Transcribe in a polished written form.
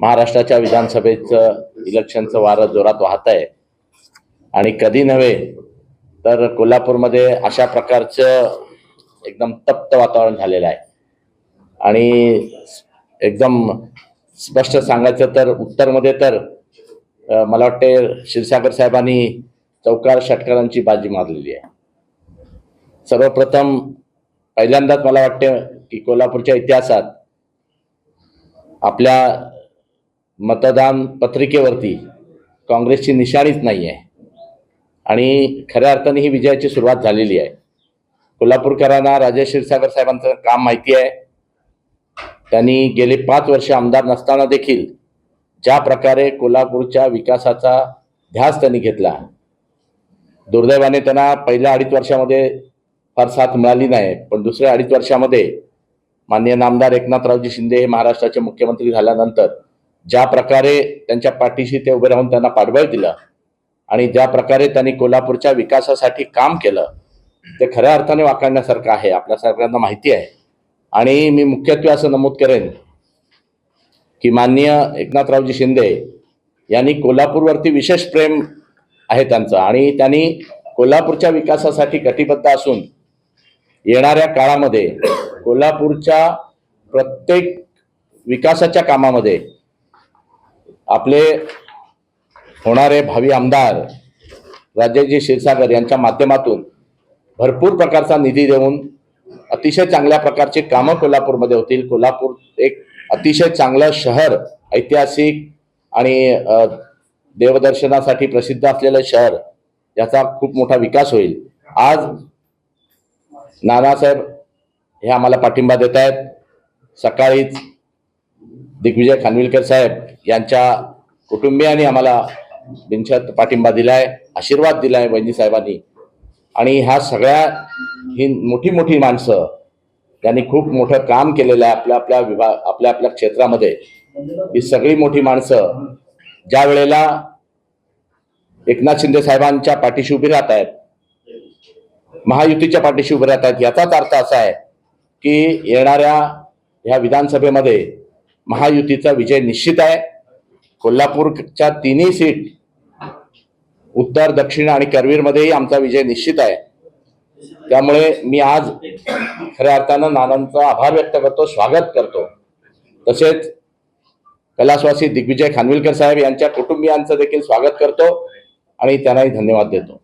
महाराष्ट्राच्या विधानसभेचं इलेक्शनचं वारं जोरात वाहत आहे आणि कधी नव्हे तर कोल्हापूरमध्ये अशा प्रकारचं एकदम तप्त वातावरण झालेलं आहे। आणि एकदम स्पष्ट सांगायचं तर उत्तरमध्ये तर मला वाटते क्षीरसागर साहेबांनी चौकार षटकारांची बाजी मारलेली आहे। सर्वप्रथम पहिल्यांदाच मला वाटते की कोल्हापूरच्या इतिहासात आपल्या मतदान पत्रिकेवरती काँग्रेसची निशाणीच नाही आहे आणि खऱ्या अर्थाने ही विजयाची सुरुवात झालेली आहे। कोल्हापूरकरांना राजे क्षीरसागर साहेबांचं काम माहिती आहे। त्यांनी गेली 5 वर्ष आमदार नसताना देखील ज्या प्रकारे कोल्हापूरच्या विकासाचा ध्यास त्यांनी घेतला, दुर्दैवाने त्यांना पहिल्या 2.5 वर्षामध्ये फार साथ मिळाली नाही, पण दुसऱ्या 2.5 वर्षामध्ये माननीय नामदार एकनाथरावजी शिंदे हे महाराष्ट्राचे मुख्यमंत्री झाल्यानंतर ज्या प्रकारे त्यांच्या पाठीशी ते उभे राहून त्यांना पाठबळ दिलं आणि ज्या प्रकारे त्यांनी कोल्हापूरच्या विकासासाठी काम केलं ते खऱ्या अर्थाने वाखाणण्यासारखं आहे, आपल्या सगळ्यांना माहिती आहे। आणि मी मुख्यत्वे असं नमूद करेन की माननीय एकनाथरावजी शिंदे यांनी कोल्हापूरवरती विशेष प्रेम आहे त्यांचं आणि त्यांनी कोल्हापूरच्या विकासासाठी कटिबद्ध असून येणाऱ्या काळामध्ये कोल्हापूरच्या प्रत्येक विकासाच्या कामामध्ये आपले होणारे भावी आमदार राजेजी क्षीरसागर यांच्या माध्यमातून भरपूर प्रकारचा निधी देऊन अतिशय चांगल्या प्रकारचे कामं कोल्हापूरमध्ये होतील। कोल्हापूर एक अतिशय चांगलं शहर, ऐतिहासिक आणि देवदर्शनासाठी प्रसिद्ध असलेलं शहर, याचा खूप मोठा विकास होईल। आज नानासाहेब हे आम्हाला पाठिंबा देत आहेत। सकाळीच दिग्विजय खानविलकर साहेब यांच्या कुटुंबियांनी आम्हाला बिनशर्त पाठिंबा दिलाय, आशीर्वाद दिलाय वहिनी साहेबांनी। आणि ह्या सगळ्या ही मोठी माणसं त्यांनी खूप मोठं काम केलेलं आहे आपल्या क्षेत्रामध्ये। ही सगळी मोठी माणसं ज्या वेळेला एकनाथ शिंदे साहेबांच्या पाठीशी उभी राहत आहेत, महायुतीच्या पाठीशी उभी राहत आहेत, याचाच अर्थ असा आहे की येणाऱ्या ह्या विधानसभेमध्ये महायुतीचा विजय निश्चित आहे। कोल्हापूरच्या 3ही सीट, उत्तर, दक्षिण आणि करवीरमध्येही आमचा विजय निश्चित आहे। त्यामुळे मी आज खऱ्या अर्थानं नानांचा आभार व्यक्त करतो, स्वागत करतो। तसेच कैलासवासी दिग्विजय खानविलकर साहेब यांच्या कुटुंबियांचं देखील स्वागत करतो आणि त्यांनाही धन्यवाद देतो।